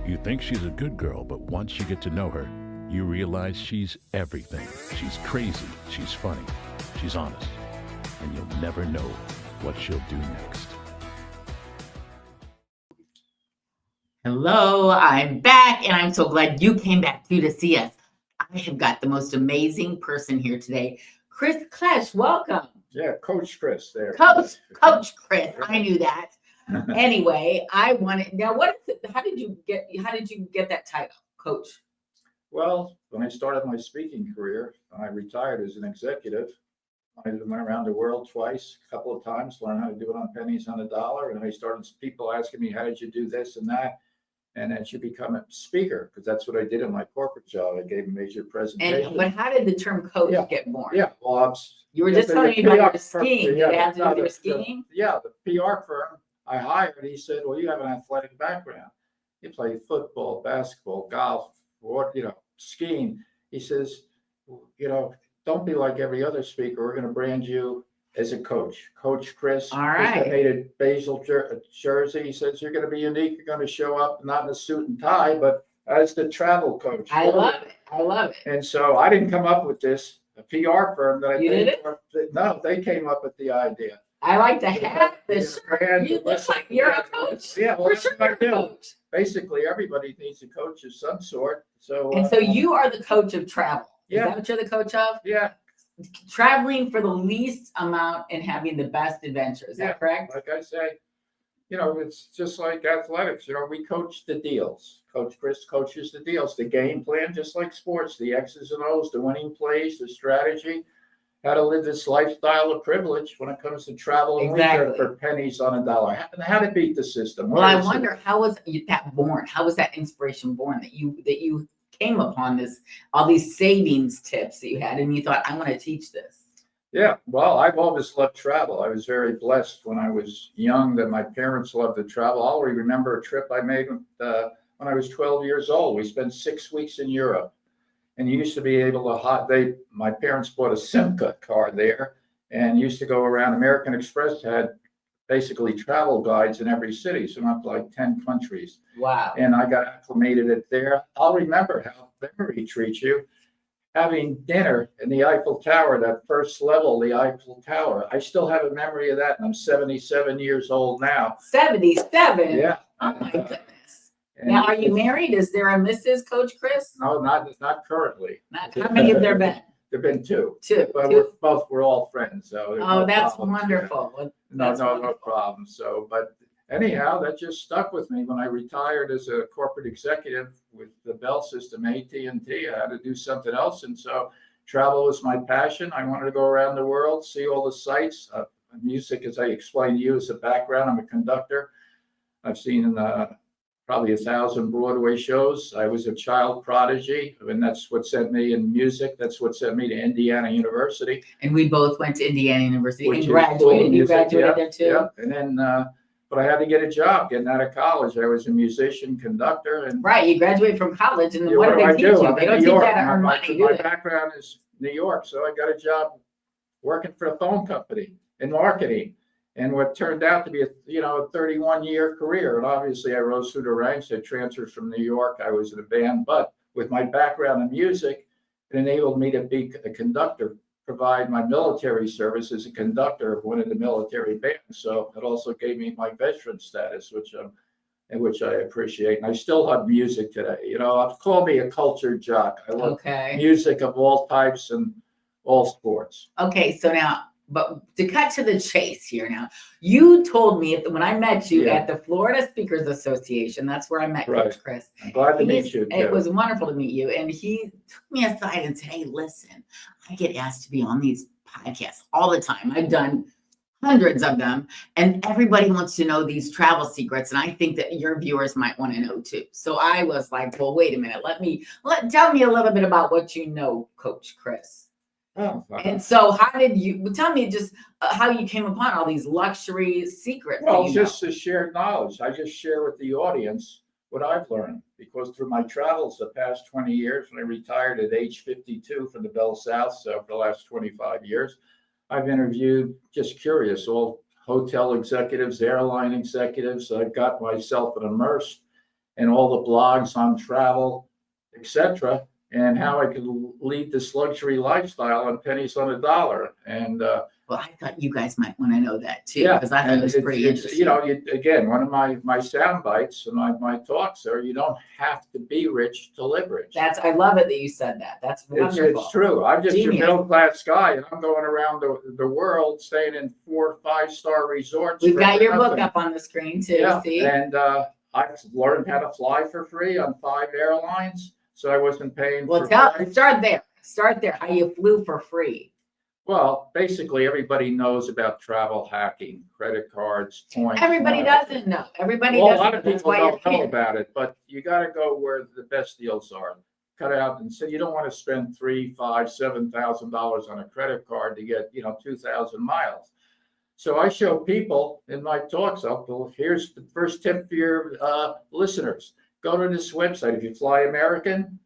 You think she's a good girl, but once you get to know her, you realize she's everything. She's crazy, she's funny, she's honest, and you'll never know what she'll do next. Hello, I'm back, and I'm so glad you came back too to see us. I have got the most amazing person here today, Chris Klesh. Welcome. Yeah, Coach Chris there. Coach Chris. I knew that. Anyway, I wanted now. How did you get that title, Coach? Well, when I started my speaking career, I retired as an executive. I went around the world twice, a couple of times, learned how to do it on pennies on a dollar, and I started people asking me, "How did you do this and that?" And then you become a speaker, because that's what I did in my corporate job. I gave a major presentation. But how did the term coach get born? Yeah, well, you were just telling me about your skiing. Did it have to do with your skiing? The PR firm I hired, he said, "Well, you have an athletic background. You play football, basketball, golf, skiing." He says, "Don't be like every other speaker. We're going to brand you as a coach. Coach Chris." All right. Made a Basel jersey. He says, "You're going to be unique. You're going to show up not in a suit and tie, but as the travel coach." I love it. And so I didn't come up with this. A PR firm that I paid for, no, they came up with the idea. I like to have this. You look like you're a coach. Yeah, well, for sure, I do. Coach. Basically, everybody needs a coach of some sort. So you are the coach of travel. Yeah. Is that what you're the coach of? Yeah. Traveling for the least amount and having the best adventure. Is that correct? Like I say, it's just like athletics. We coach the deals. Coach Chris coaches the deals, the game plan, just like sports, the X's and O's, the winning plays, the strategy, how to live this lifestyle of privilege when it comes to travel and leisure for pennies on a dollar. How to beat the system. Well, I wonder, how was that born? How was that inspiration born that you came upon all these savings tips that you had, and you thought, I want to teach this? Yeah, well, I've always loved travel. I was very blessed when I was young that my parents loved to travel. I'll remember a trip I made when I was 12 years old. We spent 6 weeks in Europe. And you used to be able to my parents bought a Simca car there and used to go around. American Express had basically travel guides in every city, so not like 10 countries. Wow. And I got acclimated at there. I'll remember how memory treats you. Having dinner in the Eiffel Tower, that first level, the Eiffel Tower. I still have a memory of that. And I'm 77 years old now. 77? Yeah. Oh my goodness. Now, are you married? Is there a Mrs. Coach Chris? No, not currently. How many have there been? There've been two. But we're all friends. So that's wonderful. No problem. So, but anyhow, that just stuck with me when I retired as a corporate executive with the Bell system, AT&T. I had to do something else, and so travel was my passion. I wanted to go around the world, see all the sights. Music, as I explained to you, is a background. I'm a conductor. I've seen probably 1,000 Broadway shows. I was a child prodigy, and that's what sent me in music. That's what sent me to Indiana University. And we both went to Indiana University and graduated. You graduated there too? Yeah. And then, but I had to get a job getting out of college. I was a musician, conductor. And right, you graduate from college, and then what do they teach you? They don't teach you how to earn money, do they? My background is New York, so I got a job working for a phone company in marketing. And what turned out to be a 31-year career. And obviously I rose through the ranks. I transferred from New York. I was in a band, but with my background in music, it enabled me to be a conductor, provide my military service as a conductor of one of the military bands. So it also gave me my veteran status, which I appreciate. And I still love music today. Call me a cultured jock. I love music of all types and all sports. Okay, so now, but to cut to the chase here now, you told me when I met you at the Florida Speakers Association, that's where I met Coach Chris. I'm glad to meet you. It was wonderful to meet you. And he took me aside and said, "Hey, listen, I get asked to be on these podcasts all the time. I've done hundreds of them, and everybody wants to know these travel secrets. And I think that your viewers might want to know too." So I was like, well, wait a minute. Tell me a little bit about what you know, Coach Chris. Oh, and so how did you tell me just how you came upon all these luxury secrets? Well, just to share knowledge. I just share with the audience what I've learned, because through my travels the past 20 years, when I retired at age 52 from the Bell South, so for the last 25 years, I've interviewed, just curious, all hotel executives, airline executives. I got myself immersed and all the blogs on travel, etc., and how I could lead this luxury lifestyle on pennies on a dollar. And Well, I thought you guys might want to know that too, yeah, because I thought and it was pretty interesting. you know, again, one of my sound bites and my talks are, you don't have to be rich to live rich. I love it that you said that. That's wonderful. It's true. I'm just Genius. a middle class guy, and I'm going around the world, staying in 4 or 5-star resorts. We've for got your book nothing. up on the screen too, Yeah, Steve. and I've learned how to fly for free on 5 airlines, so I wasn't paying. Well, for flights. start there. How you flew for free. Well, basically, everybody knows about travel hacking, credit cards, points. Everybody miles. doesn't know. Everybody Well, a doesn't lot know. of That's people why you're don't know here. about it, but you got to go where the best deals are. Cut out, and so you don't want to spend $3,000, $5,000, $7,000 on a credit card to get 2,000 miles. So I show people in my talks, here's the first tip for your listeners. Go to this website. If you fly American,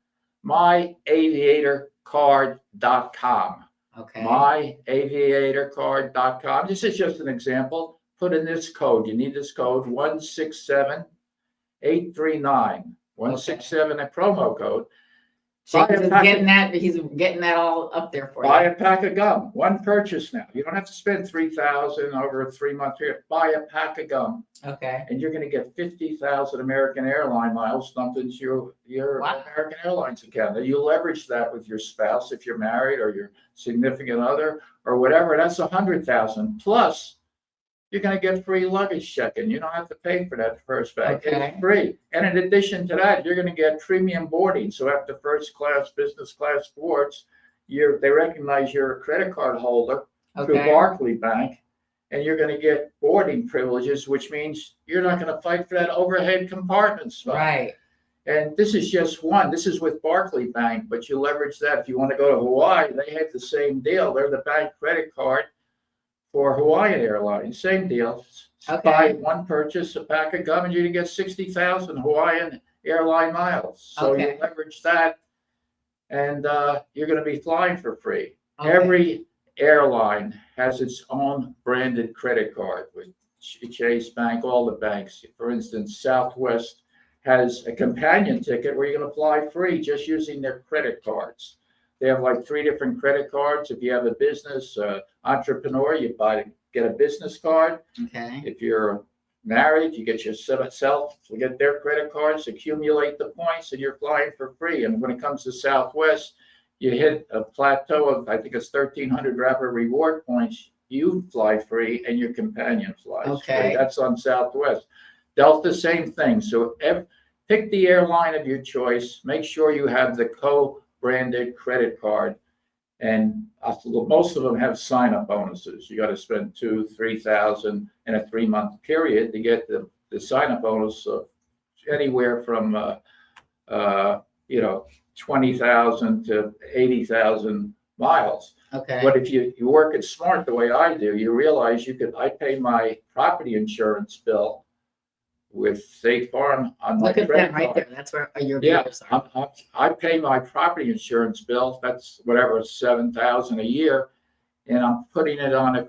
myaviatorcard.com. Okay. Myaviatorcard.com. This is just an example. Put in this code. You need this code 167839. 167, a promo code. He's getting that all up there for Buy you. a pack of gum. One purchase now. You don't have to spend $3,000 over a 3-month period. Buy a pack of gum, Okay. and you're going to get 50,000 American airline miles dumped into your Wow. American Airlines account. And you leverage that with your spouse if you're married, or your significant other, or whatever. That's 100,000. Plus, you're going to get free luggage check-in. You don't have to pay for that first bag. Okay. It's free. And in addition to that, you're going to get premium boarding. So after first class, business class boards, they recognize you're a credit card holder through Okay. Barclays Bank, and you're going to get boarding privileges, which means you're not going to fight for that overhead compartment spot. Right. And this is just one. This is with Barclays Bank, but you leverage that. If you want to go to Hawaii, they have the same deal. They're the bank credit card for Hawaiian Airlines, same deal. Okay. Buy one purchase, a pack of gum, and you can get 60,000 Hawaiian airline miles. So Okay. you leverage that, and you're going to be flying for free. Okay. Every airline has its own branded credit card with Chase Bank, all the banks. For instance, Southwest has a companion ticket where you're going to fly free just using their credit cards. They have like 3 different credit cards. If you have a business entrepreneur, you get a business card. Okay. If you're married, you get yourself, you get their credit cards, accumulate the points, and you're flying for free. And when it comes to Southwest, you hit a plateau of, I think it's 1,300 rapid reward points. You fly free, and your companion flies free. That's on Southwest. Delta, same thing. So pick the airline of your choice. Make sure you have the co-branded credit card, and most of them have sign-up bonuses. You got to spend $2,000-$3,000 in a 3-month period to get the sign-up bonus of anywhere from 20,000 to 80,000 miles. Okay. But if you work it smart the way I do, you realize I pay my property insurance bill with State Farm on my Look at credit them right card. there. That's where your viewers are. I pay my property insurance bill. That's whatever, $7,000 a year, and I'm putting it on a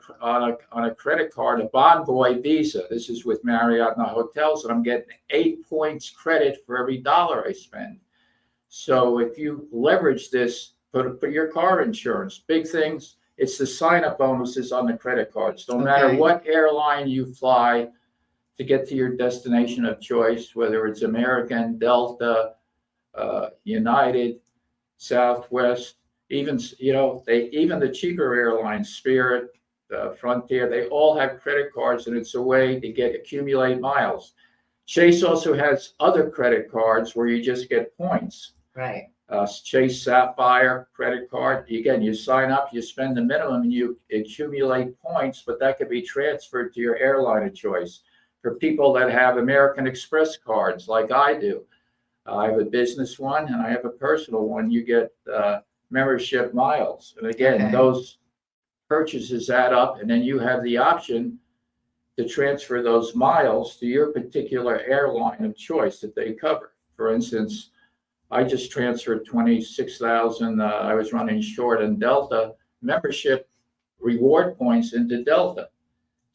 credit card, a Bonvoy Visa. This is with Marriott and the hotels, and I'm getting 8 points credit for every dollar I spend. So if you leverage this, put your car insurance, big things. It's the sign-up bonuses on the credit cards. No matter what airline you fly to get to your destination of choice, whether it's American, Delta, United, Southwest, even the cheaper airlines, Spirit, Frontier, they all have credit cards, and it's a way to accumulate miles. Chase also has other credit cards where you just get points. Right. Chase Sapphire credit card. Again, you sign up, you spend the minimum, and you accumulate points, but that could be transferred to your airline of choice. For people that have American Express cards like I do, I have a business one and I have a personal one. You get membership miles. And again, those purchases add up, and then you have the option to transfer those miles to your particular airline of choice that they cover. For instance, I just transferred 26,000. I was running short in Delta membership reward points into Delta.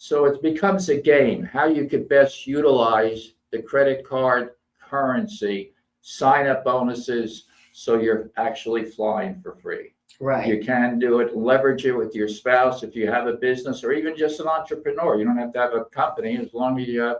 So it becomes a game, how you could best utilize the credit card currency, sign-up bonuses, so you're actually flying for free. Right. You can do it, leverage it with your spouse if you have a business, or even just an entrepreneur. You don't have to have a company, as long as you have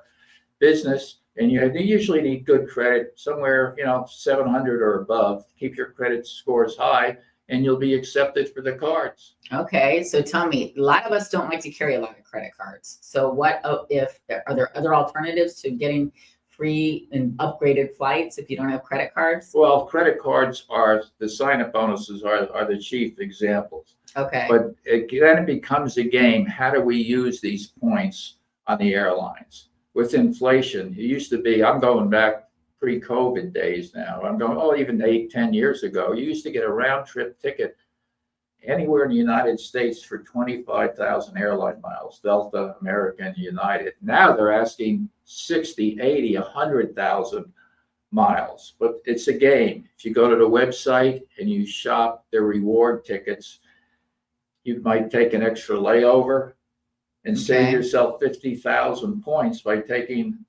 business, and you usually need good credit, somewhere 700 or above. Keep your credit scores high, and you'll be accepted for the cards. Okay, so tell me, a lot of us don't like to carry a lot of credit cards. So what if are there other alternatives to getting free and upgraded flights if you don't have credit cards? Well, credit cards are the sign-up bonuses are the chief examples. Okay. But then it becomes a game. How do we use these points on the airlines? With inflation, it used to be, I'm going back pre-COVID days now. I'm going, even 8-10 years ago. You used to get a round trip ticket anywhere in the United States for 25,000 airline miles, Delta, American, United. Now they're asking 60, 80, 100,000 miles. But it's a game. If you go to the website and you shop their reward tickets, you might take an extra layover and save yourself 50,000 points by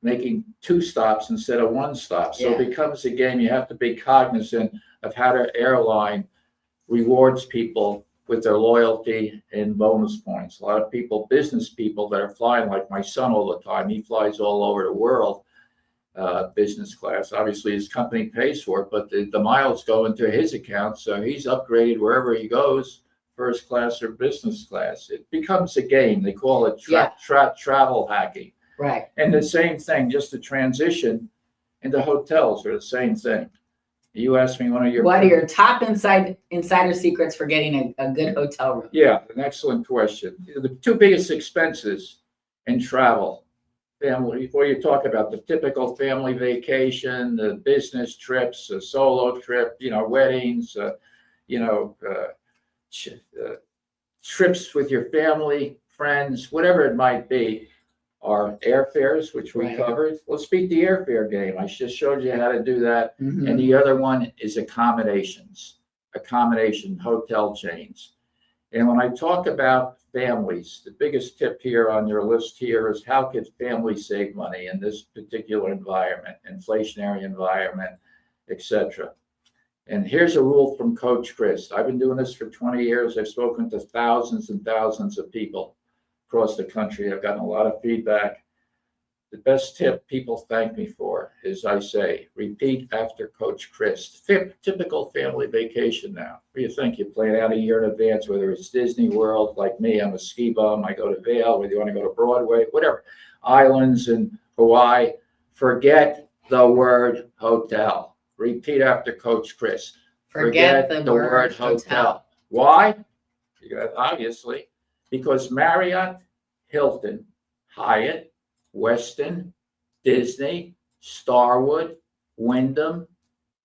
making 2 stops instead of 1 stop. So it becomes a game. You have to be cognizant of how the airline rewards people with their loyalty and bonus points. A lot of people, business people that are flying, like my son all the time, he flies all over the world, business class. Obviously his company pays for it, but the miles go into his account. So he's upgraded wherever he goes, first class or business class. It becomes a game. They call it travel hacking. Right. And the same thing, just the transition into hotels are the same thing. You asked me what are your top insider secrets for getting a good hotel room? Yeah, an excellent question. The 2 biggest expenses in travel, family, before you talk about the typical family vacation, the business trips, a solo trip, weddings, trips with your family, friends, whatever it might be, are airfares, which we covered. Let's beat the airfare game. I just showed you how to do that. Mm-hmm. And the other one is accommodation, hotel chains. And when I talk about families, the biggest tip here on your list here is how could families save money in this particular environment, inflationary environment, etc. And here's a rule from Coach Chris. I've been doing this for 20 years. I've spoken to thousands and thousands of people across the country. I've gotten a lot of feedback. The best tip people thank me for is I say, repeat after Coach Chris. Typical family vacation now. What do you think? You plan out a year in advance, whether it's Disney World, like me, I'm a ski bum, I go to Vail, whether you want to go to Broadway, whatever. Islands in Hawaii. Forget the word hotel. Repeat after Coach Chris. Forget the word hotel. Why? Obviously, because Marriott, Hilton, Hyatt, Westin, Disney, Starwood, Wyndham,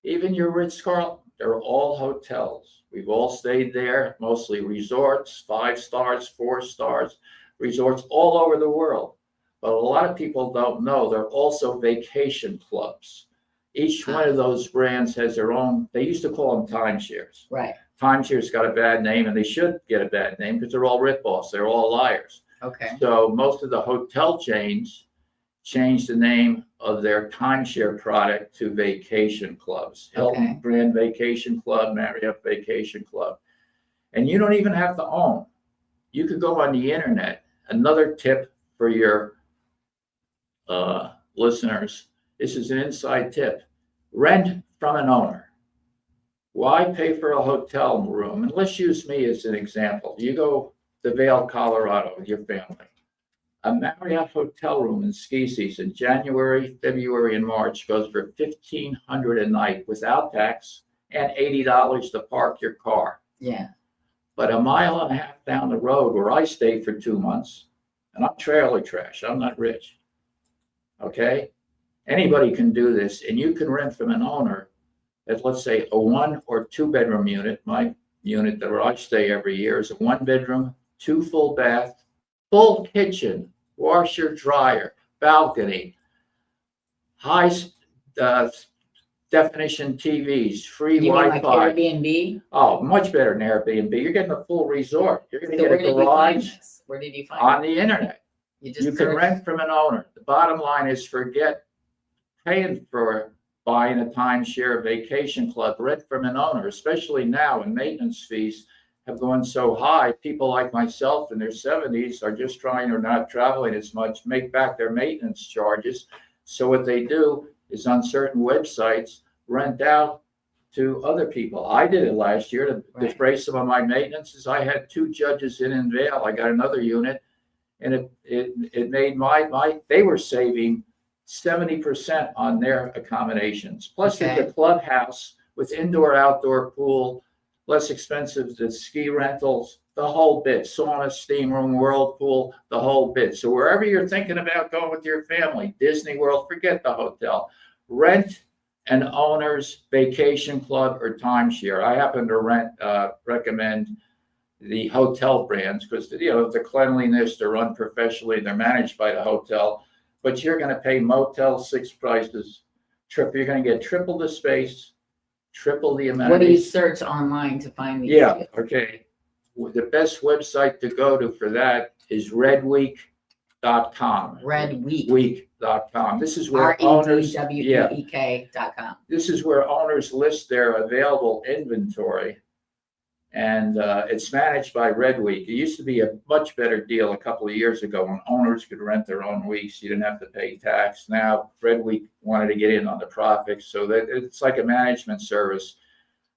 even your Ritz-Carlton, they're all hotels. We've all stayed there, mostly resorts, 5 stars, 4 stars, resorts all over the world. But a lot of people don't know they're also vacation clubs. Each one of those brands has their own, they used to call them timeshares. Right. Timeshares got a bad name, and they should get a bad name because they're all ripoffs. They're all liars. Okay. So most of the hotel chains changed the name of their timeshare product to vacation clubs. Hilton Grand Vacation Club, Marriott Vacation Club. And you don't even have to own. You could go on the internet. Another tip for your listeners, this is an inside tip. Rent from an owner. Why pay for a hotel room? And let's use me as an example. You go to Vail, Colorado with your family. A Marriott hotel room in ski season, January, February, and March, goes for $1,500 a night without tax and $80 to park your car. Yeah. But a mile and a half down the road where I stayed for 2 months, and I'm trailer trash, I'm not rich. Okay? Anybody can do this, and you can rent from an owner at, let's say, a 1 or 2 bedroom unit. My unit where I stay every year is a 1 bedroom, 2 full bath, full kitchen, washer, dryer, balcony, high definition TVs, free Wi-Fi. Like Airbnb? Oh, much better than Airbnb. You're getting a full resort. You're going to get a garage. Where did you find on the internet? You can rent from an owner. The bottom line is forget paying for buying a timeshare, vacation club, rent from an owner, especially now when maintenance fees have gone so high. People like myself in their 70s are just trying or not traveling as much, make back their maintenance charges. So what they do is on certain websites, rent out to other people. I did it last year to defray some of my maintenances. I had 2 judges in Vail. I got another unit, and it made they were saving 70% on their accommodations. Plus, it's a clubhouse with indoor, outdoor pool, less expensive than ski rentals, the whole bit, sauna, steam room, whirlpool, the whole bit. So wherever you're thinking about going with your family, Disney World, forget the hotel. Rent an owner's vacation club or timeshare. I happen to recommend the hotel brands because the cleanliness, they're run professionally, they're managed by the hotel. But you're going to pay Motel 6 prices. You're going to get triple the space, triple the amenities. What do you search online to find these? Yeah, okay. The best website to go to for that is redweek.com. Redweek.com. This is where owners. REDWEEK.com. This is where owners list their available inventory. And it's managed by Red Week. It used to be a much better deal a couple of years ago when owners could rent their own weeks. You didn't have to pay tax. Now, Red Week wanted to get in on the profits, so that it's like a management service.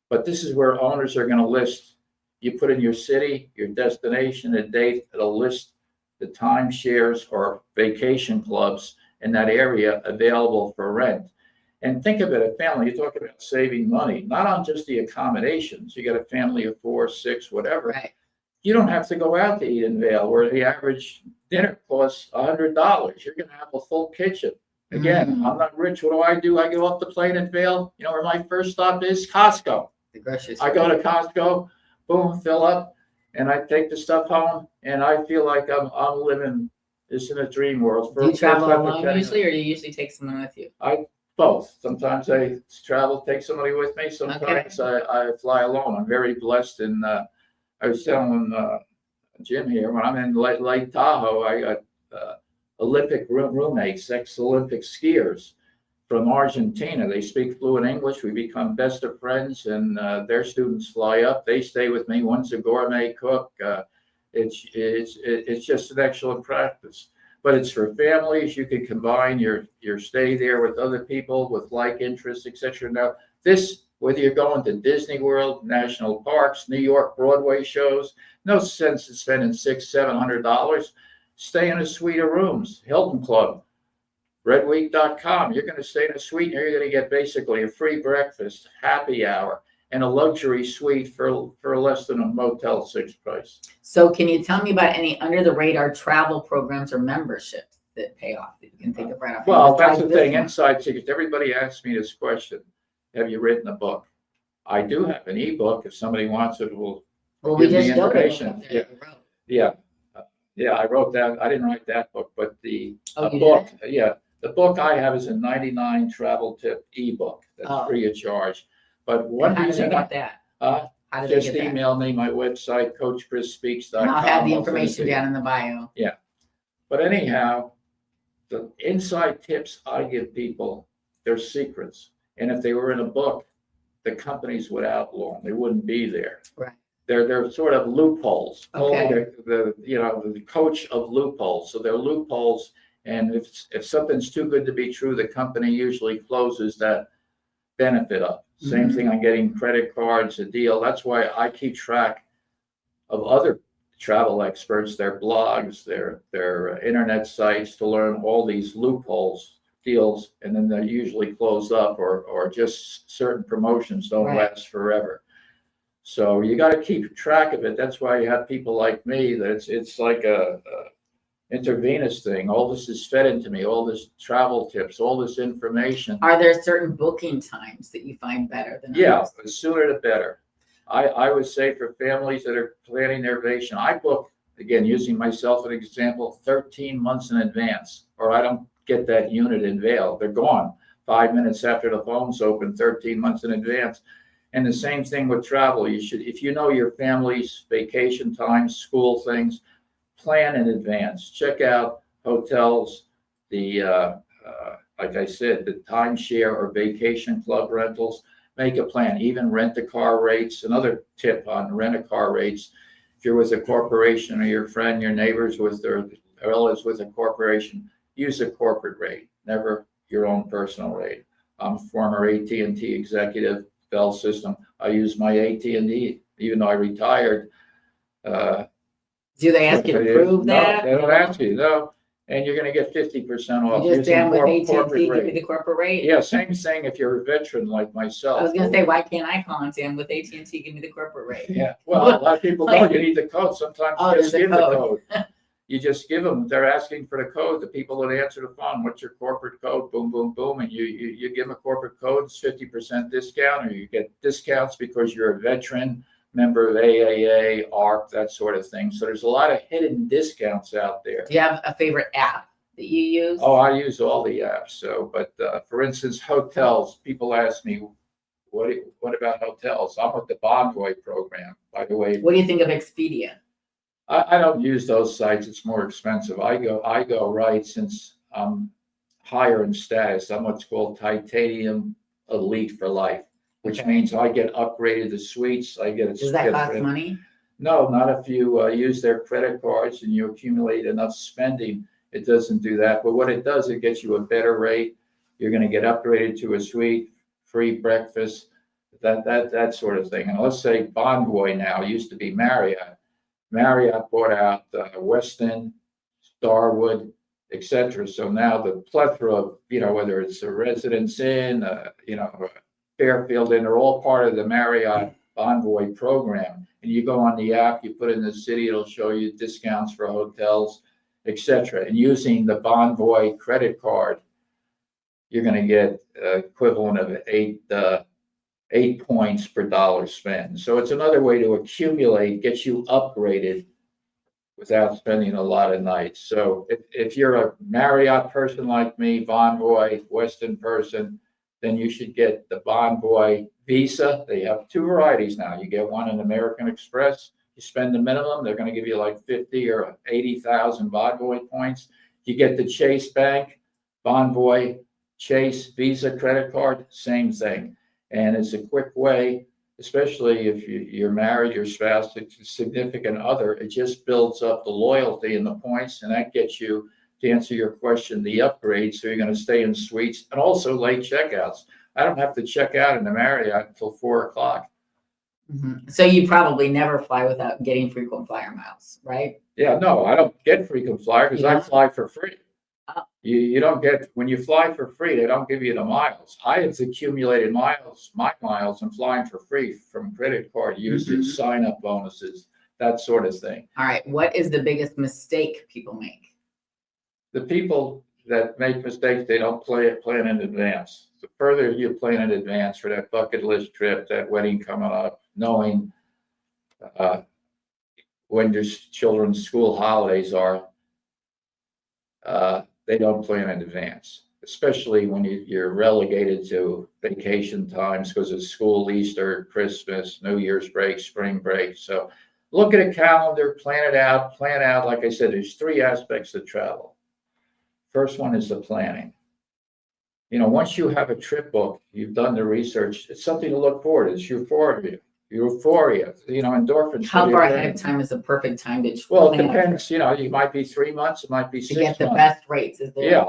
But this is where owners are going to list. You put in your city, your destination, a date. It'll list the timeshares or vacation clubs in that area available for rent. And think of it, a family, you talk about saving money, not on just the accommodations. You got a family of 4, 6, whatever. Right. You don't have to go out to eat in Vail where the average dinner costs $100. You're going to have a full kitchen. Again, I'm not rich. What do? I go off the plane in Vail. You know where my first stop is? Costco. The grocery store. I go to Costco, boom, fill up, and I take the stuff home, and I feel like I'm living this in a dream world. Do you travel alone usually, or do you usually take someone with you? Both. Sometimes I travel, take somebody with me. Sometimes I fly alone. I'm very blessed. And I was telling Jim here, when I'm in Lake Tahoe, I got Olympic roommates, ex-Olympic skiers from Argentina. They speak fluent English. We become best of friends, and their students fly up. They stay with me. One's a gourmet cook. It's just an excellent practice. But it's for families. You can combine your stay there with other people with like interests, etc. Now, this, whether you're going to Disney World, national parks, New York Broadway shows, no sense in spending $600-700. Stay in a suite of rooms. Hilton Club, redweek.com. You're going to stay in a suite, and you're going to get basically a free breakfast, happy hour, and a luxury suite for less than a Motel 6 price. So can you tell me about any under-the-radar travel programs or memberships that pay off that you can think of right off? Well, that's the thing. Inside Secrets, everybody asks me this question. Have you written a book? I do have an ebook. If somebody wants it, we'll give me information. Yeah, I wrote that. I didn't write that book, but the book. Yeah, the book I have is a 99 travel tip ebook that's free of charge. But one reason about that. Just email me my website, CoachChrisSpeaks.com. And I'll have the information down in the bio. Yeah. But anyhow, the inside tips I give people, they're secrets. And if they were in a book, the companies would outlaw them. They wouldn't be there. Right. They're sort of loopholes. Okay. The coach of loopholes. So they're loopholes. And if something's too good to be true, the company usually closes that benefit up. Same thing on getting credit cards, a deal. That's why I keep track of other travel experts, their blogs, their internet sites to learn all these loopholes, deals, and then they're usually closed up or just certain promotions don't last forever. So you got to keep track of it. That's why you have people like me that it's like a intravenous thing. All this is fed into me, all this travel tips, all this information. Are there certain booking times that you find better than others? The sooner the better. I would say for families that are planning their vacation, I book, again, using myself as an example, 13 months in advance, or I don't get that unit in Vail. They're gone 5 minutes after the phone's open, 13 months in advance. And the same thing with travel. You should, if you know your family's vacation times, school things, plan in advance. Check out hotels, the like I said, the timeshare or vacation club rentals, make a plan. Even rent-a-car rates. Another tip on rent-a-car rates: if you're with a corporation or your friend, your neighbors with their relatives with a corporation, use a corporate rate, never your own personal rate. I'm a former AT&T executive, Bell System. I use my AT&T, even though I retired. Do they ask you to prove that? No, they don't ask you, no. And you're going to get 50% off. You just say I'm with corporate AT&T, give me rate. the corporate rate? Yeah, same thing if you're a veteran like myself. I was going to say, why can't I call and say I'm with AT&T, give me the corporate rate? Yeah, well, a lot of people don't. You need the code. Sometimes Oh, you just there's a give the code. code. You just give them. They're asking for the code. The people that answer the phone, what's your corporate code? Boom, boom, boom, and you give them a corporate code. It's 50% discount, or you get discounts because you're a veteran, member of AAA, ARC, that sort of thing. So there's a lot of hidden discounts out there. Do you have a favorite app that you use? Oh, I use all the apps. So, but for instance, hotels. People ask me, what about hotels? I'm with the Bonvoy program, by the way. What do you think of Expedia? I don't use those sites. It's more expensive. I go right, since I'm higher in status. I'm what's called Titanium Elite for life, which means I get upgraded to suites. Does that cost money? No, not if you use their credit cards and you accumulate enough spending. It doesn't do that. But what it does, it gets you a better rate. You're going to get upgraded to a suite, free breakfast, that sort of thing. And let's say Bonvoy now used to be Marriott. Marriott bought out Westin, Starwood, etc. So now the plethora of, whether it's a Residence Inn, Fairfield Inn, are all part of the Marriott Bonvoy program. And you go on the app, you put in the city, it'll show you discounts for hotels, etc. And using the Bonvoy credit card, you're going to get equivalent of eight points per dollar spent. So it's another way to accumulate, get you upgraded without spending a lot of nights. So if you're a Marriott person like me, Bonvoy, Westin person, then you should get the Bonvoy Visa. They have two varieties now. You get one in American Express. You spend the minimum, they're going to give you like 50 or 80,000 Bonvoy points. You get the Chase Bank, Bonvoy, Chase Visa credit card, same thing. And it's a quick way, especially if you're married, your spouse, a significant other, it just builds up the loyalty and the points, and that gets you, to answer your question, the upgrade. So you're going to stay in suites, and also late checkouts. I don't have to check out in the Marriott until 4:00. Mm-hmm. So you probably never fly without getting frequent flyer miles, right? Yeah, no, I don't get frequent flyer because I fly for free. Oh. You don't get, when you fly for free, they don't give you the miles. I have accumulated my miles, and flying for free from credit card usage, sign-up bonuses, that sort of thing. All right. What is the biggest mistake people make? The people that make mistakes, they don't plan in advance. The further you plan in advance for that bucket list trip, that wedding coming up, knowing when your children's school holidays are, they don't plan in advance, especially when you're relegated to vacation times because of school, Easter, Christmas, New Year's break, spring break. So look at a calendar, plan it out, Like I said, there's three aspects of travel. First one is the planning. Once you have a trip booked, you've done the research, it's something to look forward to. It's euphoria, endorphins. How far ahead of time is the perfect time to Well, it depends, you might be 3 months, it might be 6 to months. get the best rates? Is there? Yeah,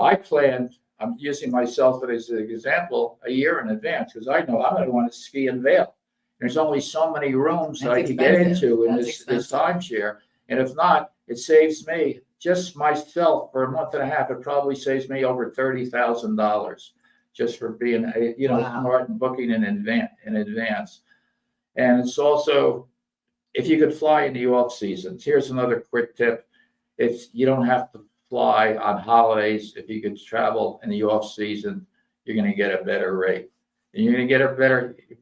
I'm using myself as an example a year in advance, because I know I'm going to want to ski in Vail. There's only so many rooms that I can get into in this timeshare. And if not, it saves me, just myself, for a month and a half, it probably saves me over $30,000 just for being, smart and booking in advance. And it's also, if you could fly in the off seasons, here's another quick tip. If you don't have to fly on holidays, if you could travel in the off season, you're going to get a better rate. And you're going to get a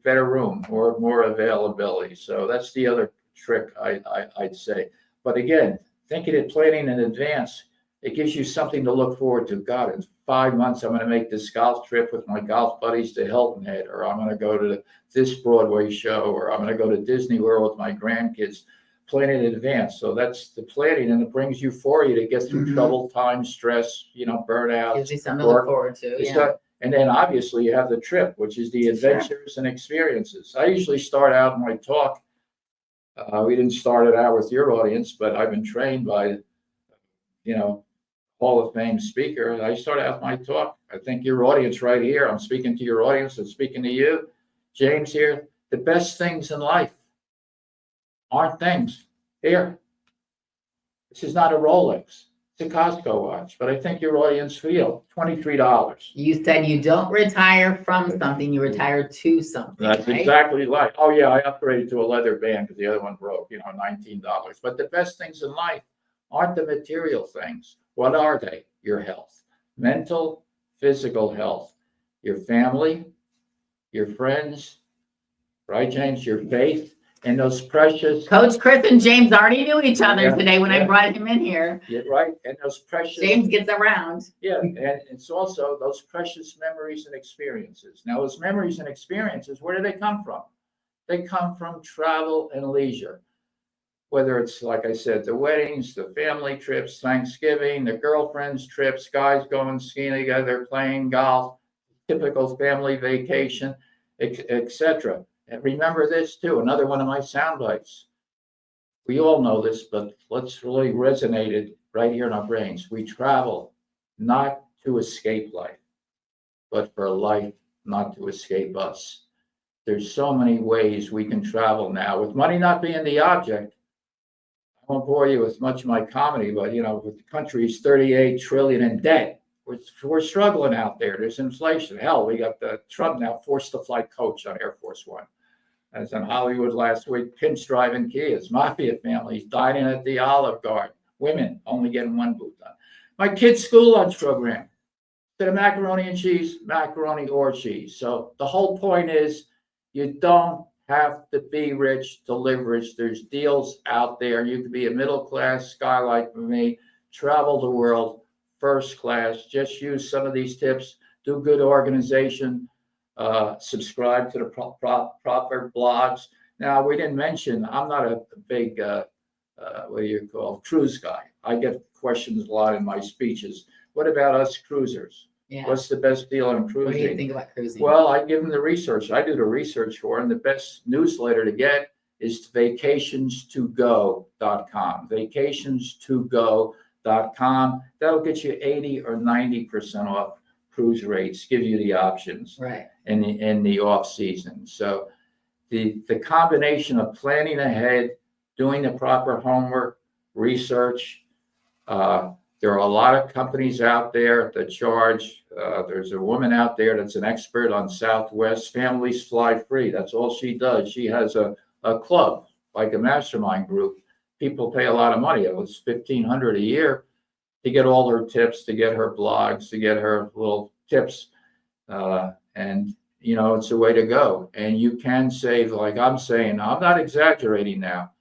better room, or more availability. So that's the other trick I'd say. But again, thinking of planning in advance, it gives you something to look forward to. God, in 5 months, I'm going to make this golf trip with my golf buddies to Hilton Head, or I'm going to go to this Broadway show, or I'm going to go to Disney World with my grandkids. plan in advance. So that's the planning, and it brings euphoria to get through trouble, time, stress, burnout. Gives you something to look forward to. Yeah. And then obviously you have the trip, which is the adventures and experiences. I usually start out my talk. We didn't start it out with your audience, but I've been trained by, Hall of Fame speaker. I start out my talk. I think your audience right here, I'm speaking to your audience, I'm speaking to you, James here. The best things in life aren't things. Here, this is not a Rolex. It's a Costco watch, but I think your audience feel $23. You said you don't retire from something, you retire to something. That's right? exactly right. Oh yeah, I upgraded to a leather band because the other one broke, $19. But the best things in life aren't the material things. What are they? Your health, mental, physical health, your family, your friends, right, James? Your faith, and those precious. Coach Chris and James already knew each other Yeah, today when I yeah. brought him in here. Yeah, right. And those precious. James gets around. Yeah, and it's also those precious memories and experiences. Now, those memories and experiences, where do they come from? They come from travel and leisure. Whether it's, like I said, the weddings, the family trips, Thanksgiving, the girlfriends' trips, guys going skiing together, playing golf, typical family vacation, etc. And remember this too, another one of my sound bites. We all know this, but let's really resonate it right here in our brains. We travel not to escape life, but for life not to escape us. There's so many ways we can travel now, with money not being the object. I won't bore you with much of my comedy, but with the country's 38 trillion in debt, we're struggling out there. There's inflation. Hell, we got the Trump now forced to fly coach on Air Force One. As in Hollywood last week, pimps driving Kias, mafia families dining at the Olive Garden, women only getting one boot done. My kids' school lunch program, instead of macaroni and cheese, macaroni or cheese. So the whole point is, you don't have to be rich to live rich. There's deals out there. You could be a middle class guy like me, travel the world, first class. Just use some of these tips. Do good organization. Subscribe to the proper blogs. Now, we didn't mention, I'm not a big, cruise guy. I get questions a lot in my speeches. What about us cruisers? Yeah. What's the best deal on cruising? What do you think about cruising? Well, I give them the research. I do the research for them. The best newsletter to get is vacations2go.com. Vacations2go.com. That'll get you 80 or 90% off cruise rates, give you the options in the off season. So the combination of planning ahead, doing the proper homework, research. There are a lot of companies out there that charge. There's a woman out there that's an expert on Southwest. Families Fly Free. That's all she does. She has a club, like a mastermind group. People pay a lot of money. It was $1,500 a year to get all her tips, to get her blogs, to get her little tips. And it's a way to go. And you can save, like I'm saying, I'm not exaggerating now.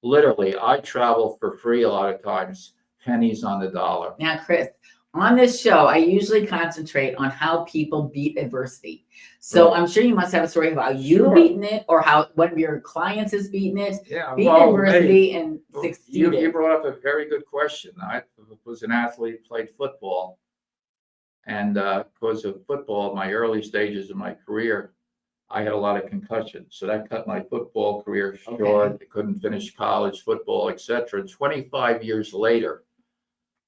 Literally, I travel for free a lot of times. Pennies on the dollar. Now, Chris, on this show, I usually concentrate on how people beat adversity. So I'm sure you must have a story about you beating it, or how one of your clients is beating it, beating adversity and succeeding. You brought up a very good question. I was an athlete, played football. And because of football, my early stages of my career, I had a lot of concussions. So that cut my football career short. I couldn't finish college football, etc. 25 years later,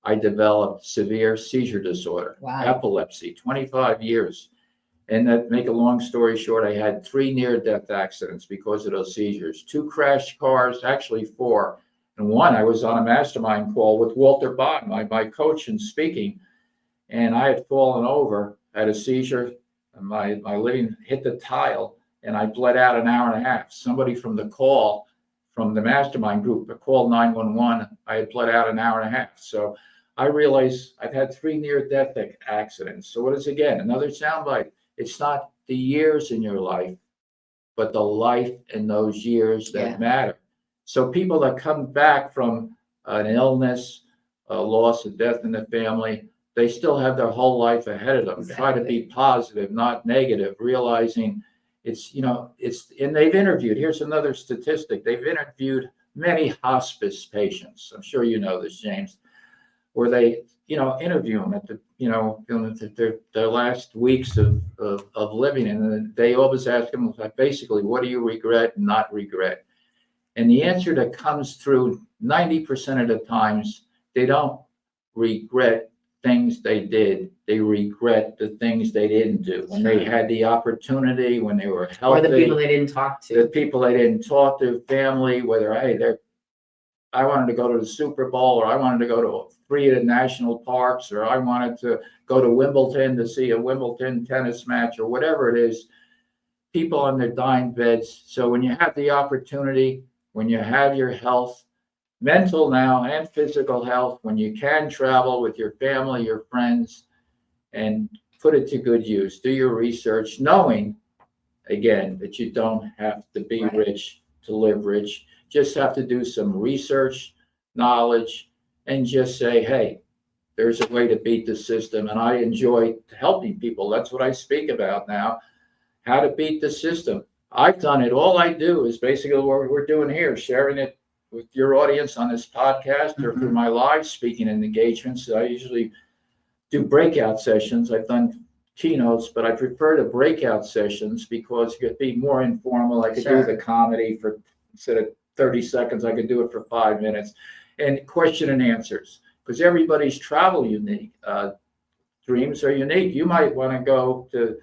I developed severe seizure disorder, epilepsy, 25 years. And that, make a long story short, I had 3 near-death accidents because of those seizures. 2 crashed cars, actually 4. And one, I was on a mastermind call with Walter Bond, my coach in speaking. And I had fallen over, had a seizure. And my living hit the tile, and I bled out an hour and a half. Somebody from the call, from the mastermind group, called 911. I had bled out an hour and a half. So I realized I've had 3 near-death accidents. So what is, again, another soundbite? It's not the years in your life, but the life in those years that matter. So people that come back from an illness, a loss, a death in the family, they still have their whole life ahead of them. Exactly. Try to be positive, not negative, realizing and they've interviewed, here's another statistic. They've interviewed many hospice patients. I'm sure you know this, James, where they, interview them at their last weeks of living, and then they always ask them, like, basically, what do you regret and not regret? And the answer that comes through 90% of the times, they don't regret things they did. They regret the things they didn't do when they had the opportunity, when they were healthy. Or the people they didn't talk to. The people they didn't talk to, family, whether, hey, I wanted to go to the Super Bowl, or I wanted to go to 3 of the national parks, or I wanted to go to Wimbledon to see a Wimbledon tennis match, or whatever it is. People on their dying beds. So when you have the opportunity, when you have your health, mental now and physical health, when you can travel with your family, your friends, and put it to good use, do your research, knowing, again, that you don't have to be rich to live rich. Just have to do some research, knowledge, and just say, hey, there's a way to beat the system. And I enjoy helping people. That's what I speak about now, how to beat the system. I've done it. All I do is basically what we're doing here, sharing it with your audience on this podcast or through my live speaking and engagements. I usually do breakout sessions. I've done keynotes, but I prefer the breakout sessions because you could be more informal. I could do the comedy for, instead of 30 seconds, I could do it for 5 minutes, and question and answers, because everybody's travel unique. Dreams are unique. You might want to go to,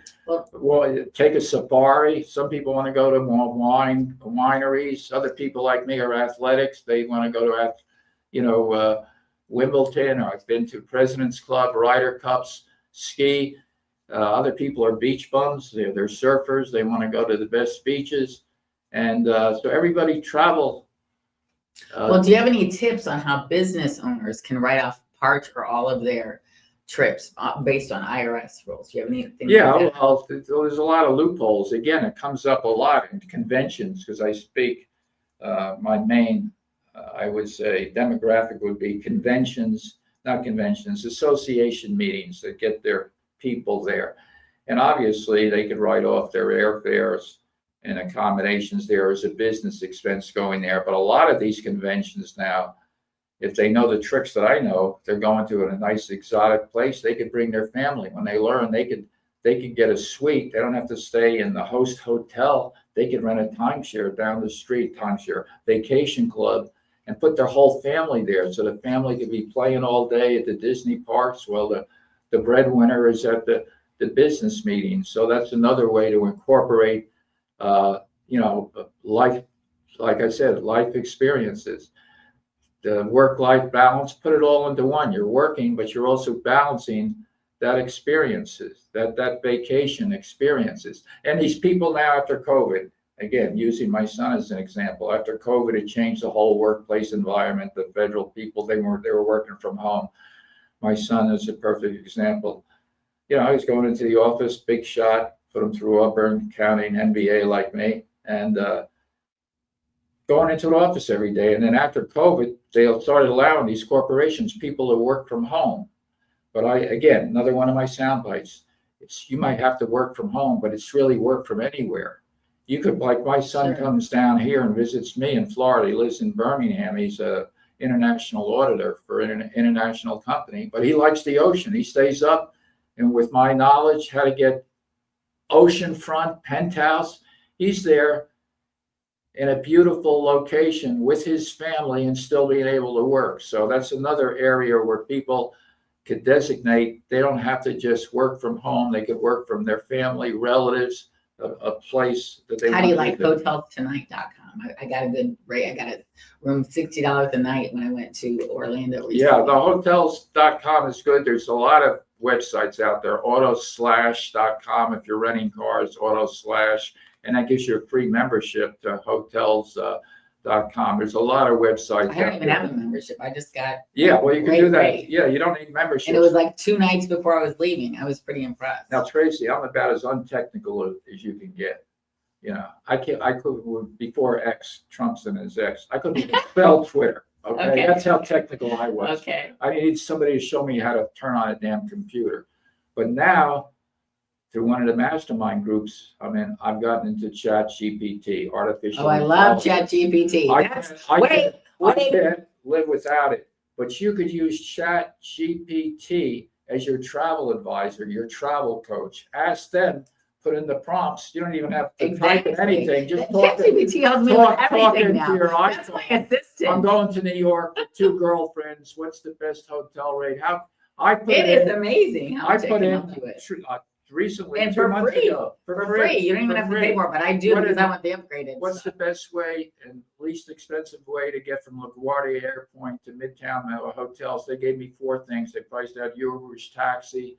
take a safari. Some people want to go to more wineries. Other people like me are athletics. They want to go to, Wimbledon, or I've been to President's Club, Ryder Cups, ski. Other people are beach bums. They're surfers. They want to go to the best beaches. And so everybody travel. Well, do you have any tips on how business owners can write off part or all of their trips based on IRS rules? Do you have anything? Yeah, like that? Well, there's a lot of loopholes. Again, it comes up a lot in conventions, because I speak, my main, I would say, demographic would be association meetings that get their people there. And obviously they could write off their airfares and accommodations there as a business expense going there. But a lot of these conventions now, if they know the tricks that I know, they're going to a nice exotic place, they could bring their family. When they learn, they could get a suite. They don't have to stay in the host hotel. They could rent a timeshare down the street, vacation club, and put their whole family there. So the family could be playing all day at the Disney parks while the breadwinner is at the business meeting. So that's another way to incorporate, life, like I said, life experiences. The work-life balance, put it all into one. You're working, but you're also balancing that experiences, that vacation experiences. And these people now after COVID, again, using my son as an example, after COVID, it changed the whole workplace environment. The federal people, they were working from home. My son is a perfect example. I was going into the office, big shot, put him through Auburn County MBA like me, and going into an office every day. And then after COVID, they started allowing these corporations, people to work from home. But again, another one of my sound bites, you might have to work from home, but it's really work from anywhere. You could, like my son comes down here and visits me in Florida. He lives in Birmingham. He's a international auditor for an international company, but he likes the ocean. He stays up, and with my knowledge, how to get oceanfront penthouse, he's there in a beautiful location with his family and still being able to work. So that's another area where people could designate. They don't have to just work from home. They could work from their family, relatives, a place that they. How do you like hotelstonight.com? I got a good rate. I got a room $60 a night when I went to Orlando recently. Yeah, the hotels.com is good. There's a lot of websites out there. Autoslash.com if you're renting cars, Autoslash, and that gives you a free membership to hotels.com. There's a lot of websites. I don't even have a membership. I just got. Yeah, well, you can do that. Rate. Yeah, you don't need membership. And it was like 2 nights before I was leaving. I was pretty impressed. Now, Tracy, I'm about as untechnical as you can get. I could, before X, Trump's and his ex, I couldn't even spell Twitter. Okay? That's how technical I was. Okay. I needed somebody to show me how to turn on a damn computer. But now, through one of the mastermind groups, I mean, I've gotten into Chat GPT, artificial Oh, I love Chat intelligence. GPT. I That's, can't- I wait, I wait. can't live without it. But you could use Chat GPT as your travel advisor, your travel coach. Ask them, put in the prompts. You don't even have to type in anything. Just talk ChatGPT helps me with talk everything into now. your That's my iPhone. I'm assistant. going to New York with 2 girlfriends. What's the best hotel rate? How I put It in, is amazing how I much it put can in help you with. recently, And 2 for months free. ago, For free. You don't even for have to free. pay for it, but I do What because is- I want the upgraded What's the stuff. best way and least expensive way to get from LaGuardia Airport to Midtown hotels? They gave me 4 things. They priced out Uber's, taxi,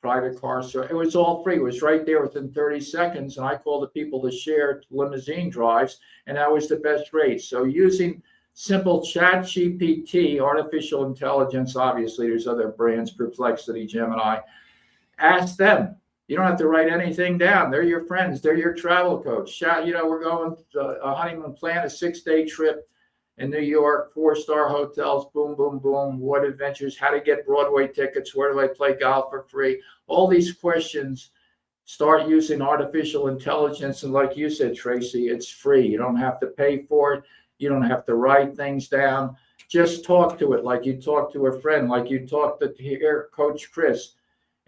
private car. So it was all free. It was right there within 30 seconds. And I called the people to share limousine drives, and that was the best rate. So using simple Chat GPT, artificial intelligence, obviously there's other brands, Perplexity, Gemini. Ask them. You don't have to write anything down. They're your friends. They're your travel coach. We're going to a honeymoon plan, a 6-day trip in New York, 4-star hotels, boom, boom, boom. What adventures, how to get Broadway tickets, where do I play golf for free? All these questions, start using artificial intelligence. And like you said, Tracy, it's free. You don't have to pay for it. You don't have to write things down. Just talk to it like you talk to a friend, like you talk to here, Coach Chris,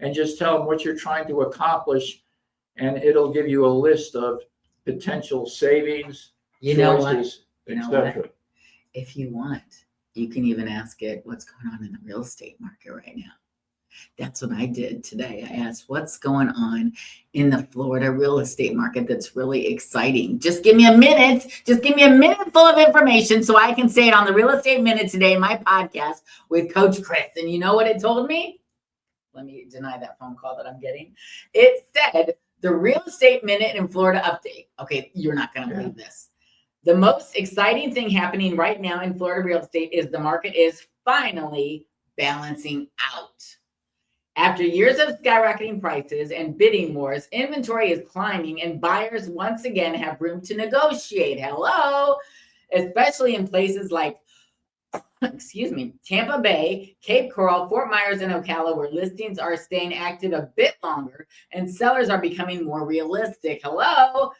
and just tell them what you're trying to accomplish. And it'll give you a list of potential savings, You know what? choices, You know what? etc. If you want, you can even ask it what's going on in the real estate market right now. That's what I did today. I asked what's going on in the Florida real estate market that's really exciting. Just give me a minute. Just give me a minute full of information so I can say it on the Real Estate Minute today, my podcast with Coach Chris. And you know what it told me? Let me deny that phone call that I'm getting. It said the Real Estate Minute in Florida update. Okay, you're not going to believe this. The most exciting thing happening right now in Florida real estate is the market is finally balancing out. After years of skyrocketing prices and bidding wars, inventory is climbing and buyers once again have room to negotiate. Hello, especially in places like Tampa Bay, Cape Coral, Fort Myers, and Ocala, where listings are staying active a bit longer and sellers are becoming more realistic. Hello.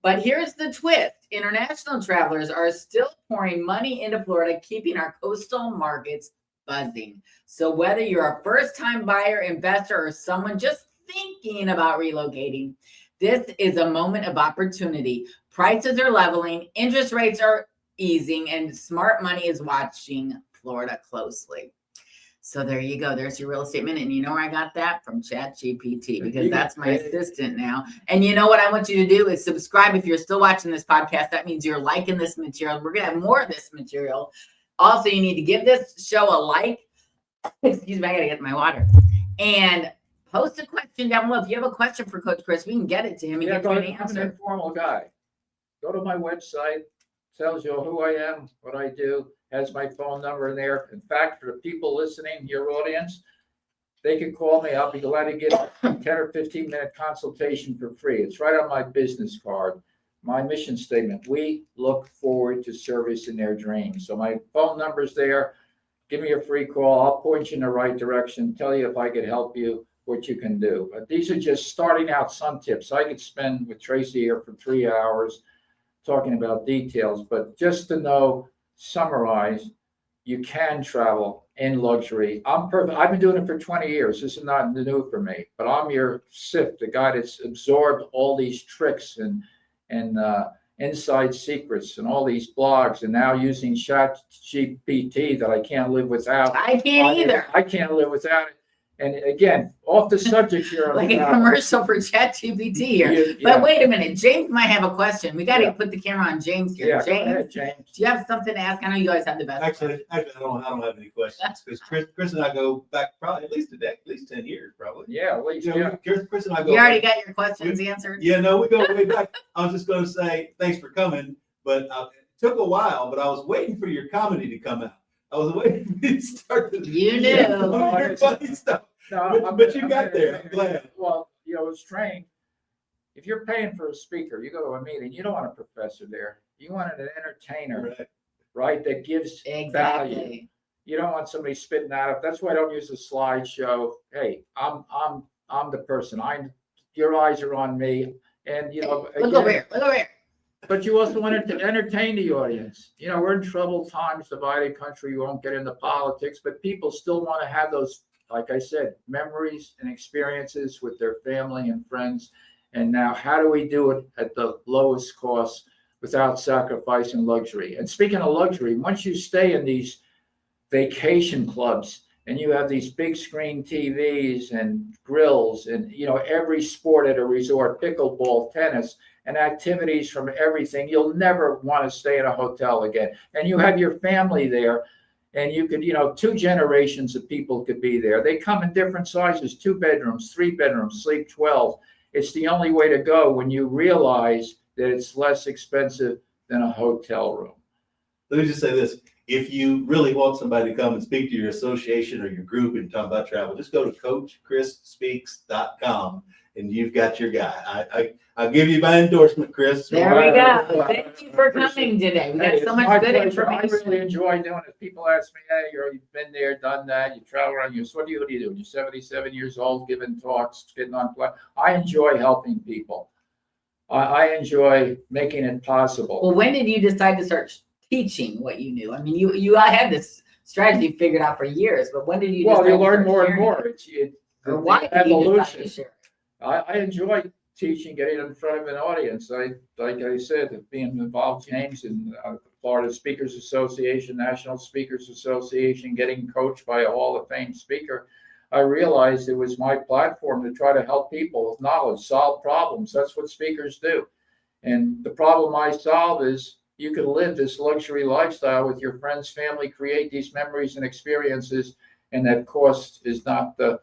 But here's the twist. International travelers are still pouring money into Florida, keeping our coastal markets buzzing. So whether you're a first-time buyer, investor, or someone just thinking about relocating, this is a moment of opportunity. Prices are leveling, interest rates are easing, and smart money is watching Florida closely. So there you go. There's your Real Estate Minute. And you know where I got that? From Chat GPT, because that's my assistant now. And you know what I want you to do is subscribe. If you're still watching this podcast, that means you're liking this material. We're going to have more of this material. Also, you need to give this show a like. Excuse me, I got to get my water. And post a question down below. If you have a question for Coach Chris, we can get it to him and get you an I'm an answer. informal guy. Go to my website, tells you who I am, what I do, has my phone number in there. In fact, for the people listening, your audience, they can call me. I'll be glad to get a 10 or 15-minute consultation for free. It's right on my business card, my mission statement. We look forward to servicing their dreams. So my phone number's there. Give me a free call. I'll point you in the right direction, tell you if I could help you, what you can do. But these are just starting out some tips. I could spend with Tracy here for 3 hours talking about details, but just to know, summarize, you can travel in luxury. I'm perfect. I've been doing it for 20 years. This is not new for me, but I'm your SIP, the guy that's absorbed all these tricks and inside secrets and all these blogs, and now using Chat GPT that I can't live without. I can't either. I can't live without it. And again, off the subject here. Like a commercial for Chat GPT here. But wait a minute, James might have a question. We got to put the camera on James here. Yeah, James, go ahead, James. do you have something to ask? I know you guys have the best. Actually, I don't have any questions because Chris and I go back probably at least 10 years, probably. Yeah, at least, You know, Chris and I go. You already got your questions answered? Yeah, no, we go way back. I was just going to say thanks for coming, but it took a while. But I was waiting for your comedy to come out. I was waiting for you to start. You knew. Your funny stuff. No, But you got there. I'm glad. Well, it's trained. If you're paying for a speaker, you go to a meeting, you don't want a professor there. You want an entertainer, right? That gives Exactly. value. You don't want somebody spitting out of. That's why I don't use a slideshow. Hey, I'm I'm the person. Your eyes are on me, and Look again, over here. Look over here. but you also want to entertain the audience. We're in troubled times, divided country. We won't get into politics, but people still want to have those, like I said, memories and experiences with their family and friends. And now, how do we do it at the lowest cost without sacrificing luxury? And speaking of luxury, once you stay in these vacation clubs and you have these big screen TVs and grills and every sport at a resort, pickleball, tennis, and activities from everything, you'll never want to stay in a hotel again. And you have your family there, and you could 2 generations of people could be there. They come in different sizes, 2 bedrooms, 3 bedrooms, sleep 12. It's the only way to go when you realize that it's less expensive than a hotel room. Let me just say this. If you really want somebody to come and speak to your association or your group and talk about travel, just go to CoachChrisSpeaks.com and you've got your guy. I'll give you my endorsement, Chris. There we go. Thank you for coming today. We got so much good information. I really enjoy doing it. People ask me, hey, you've been there, done that, you travel around, what do you do? You're 77 years old, giving talks, getting on play. I enjoy helping people. I enjoy making it possible. Well, when did you decide to start teaching what you knew? I mean, you had this strategy figured out for years, but when did you? Well, you learn more and more. Why did you decide to share? I enjoy teaching, getting in front of an audience. Like I said, being involved, James, in Florida Speakers Association, National Speakers Association, getting coached by a Hall of Fame speaker, I realized it was my platform to try to help people with knowledge, solve problems. That's what speakers do. And the problem I solve is you can live this luxury lifestyle with your friends, family, create these memories and experiences, and that cost is not the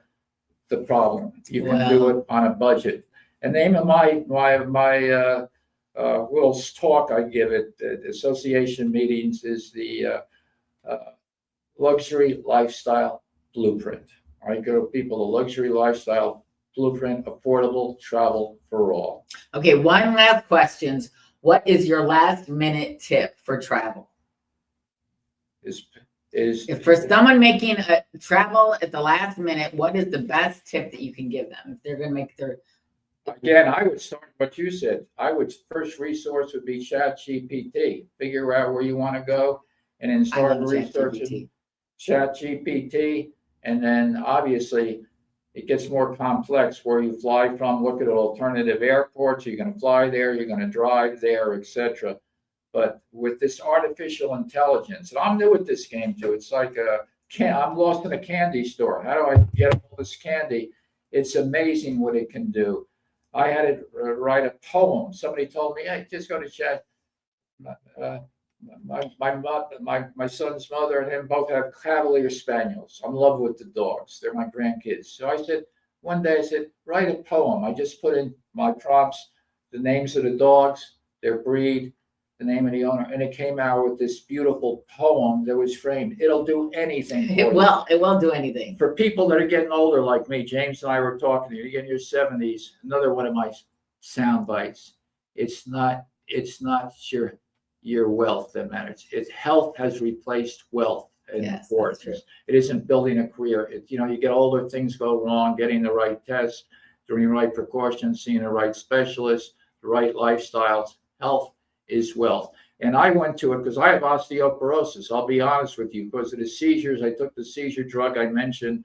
problem. You can do it on a budget. And the name of my little talk I give at association meetings is the Luxury Lifestyle Blueprint. I go to people, the Luxury Lifestyle Blueprint, affordable travel for all. Okay, one last question. What is your last minute tip for travel? If for someone making a travel at the last minute, what is the best tip that you can give them if they're going to make their? Again, I would start what you said. First resource would be ChatGPT. Figure out where you want to go, and then start researching ChatGPT. And then obviously it gets more complex where you fly from. Look at alternative airports. You're going to fly there. You're going to drive there, etc. But with this artificial intelligence, and I'm new at this game too. It's like I'm lost in a candy store. How do I get all this candy? It's amazing what it can do. I had it write a poem. Somebody told me, hey, just go to chat. My son's mother and him both have Cavalier Spaniels. I'm in love with the dogs. They're my grandkids. So I said, one day I said, write a poem. I just put in my prompts, the names of the dogs, their breed, the name of the owner, and it came out with this beautiful poem that was framed. It'll do anything. It will do anything. For people that are getting older like me, James and I were talking to you, you're in your 70s, another one of my sound bites. It's not your wealth that matters. It's health has replaced wealth and importance. It isn't building a career. You get older, things go wrong, getting the right tests, doing the right precautions, seeing the right specialists, the right lifestyles. Health is wealth. And I went to it because I have osteoporosis. I'll be honest with you, because of the seizures. I took the seizure drug I mentioned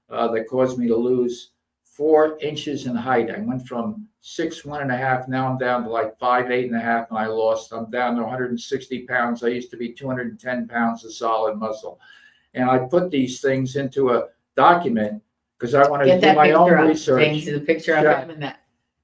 that caused me to lose 4 inches in height. I went from 6'1.5". Now I'm down to like 5'8.5", and I'm down to 160 pounds. I used to be 210 pounds of solid muscle. And I put these things into a document because I wanted to do my own research. James, the picture of him in that.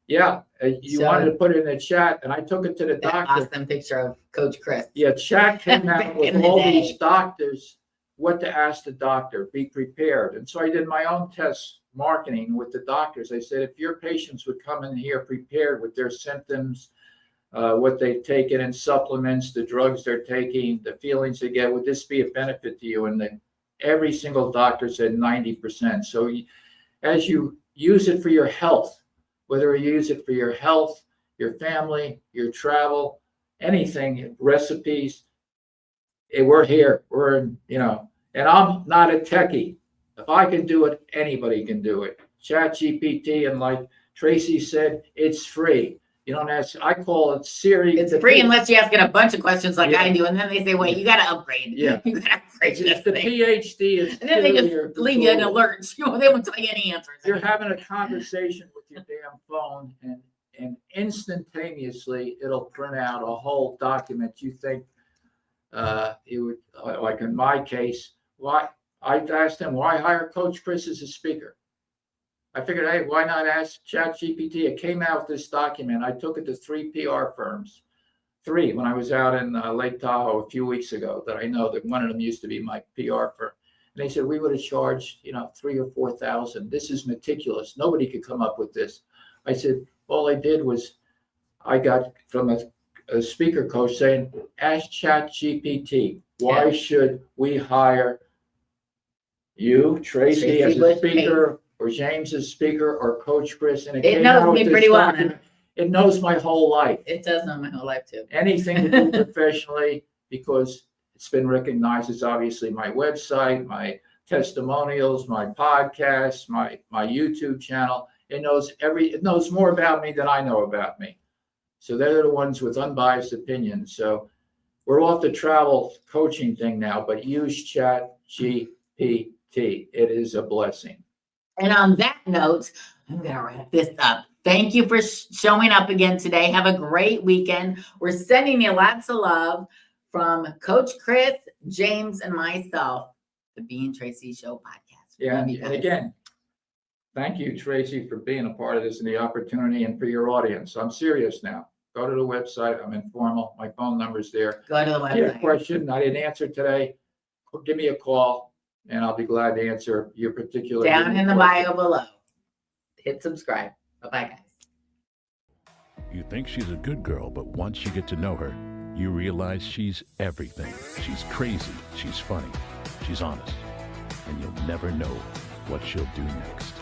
Yeah, you wanted to put it in the chat, and I took it to the doctor. Awesome picture of Coach Chris. Yeah, chat came out with all these doctors, what to ask the doctor, be prepared. And so I did my own test marketing with the doctors. I said, if your patients would come in here prepared with their symptoms, what they've taken in supplements, the drugs they're taking, the feelings they get, would this be a benefit to you? And every single doctor said 90%. So as you use it for your health, whether you use it for your health, your family, your travel, anything, recipes, we're here. And I'm not a techie. If I can do it, anybody can do it. ChatGPT, and like Tracy said, it's free. You don't ask. I call it Siri. It's free unless you ask it a bunch of questions like Yeah. I do, and then they say, "Wait, you got to upgrade. Yeah. You got to upgrade It's this the thing." PhD is And then they just your leave you an Google. alert. They won't tell you any answers. You're having a conversation with your damn phone, and instantaneously it'll print out a whole document. You think it would, like in my case, why I asked him why hire Coach Chris as a speaker. I figured, hey, why not ask ChatGPT? It came out with this document. I took it to 3 PR firms, 3 when I was out in Lake Tahoe a few weeks ago. That I know that one of them used to be my PR firm. And they said, we would have charged, $3,000 or $4,000. This is meticulous. Nobody could come up with this. I said, all I did was I got from a speaker coach saying, ask ChatGPT, why should we hire you, Tracy as a Busch speaker, or James as speaker, or Coach Chris? And It came knows out with me this pretty well. document. It knows my whole life. It does know my whole life too. Anything to do professionally, because it's been recognized as obviously my website, my testimonials, my podcasts, my YouTube channel. It knows more about me than I know about me. So they're the ones with unbiased opinions. So we're off the travel coaching thing now, but use ChatGPT. It is a blessing. And on that note, I'm going to wrap this up. Thank you for showing up again today. Have a great weekend. We're sending you lots of love from Coach Chris, James, and myself, the Being Tracy Show podcast. Yeah, Love you and guys. again, thank you, Tracy, for being a part of this and the opportunity, and for your audience. I'm serious now. Go to the website. I'm informal. My phone number's there. Go to the If you have a website. question I didn't answer today, give me a call, and I'll be glad to answer your particular. Down in the question. bio below. Hit subscribe. Bye-bye, guys. You think she's a good girl, but once you get to know her, you realize she's everything. She's crazy, she's funny, she's honest, and you'll never know what she'll do next.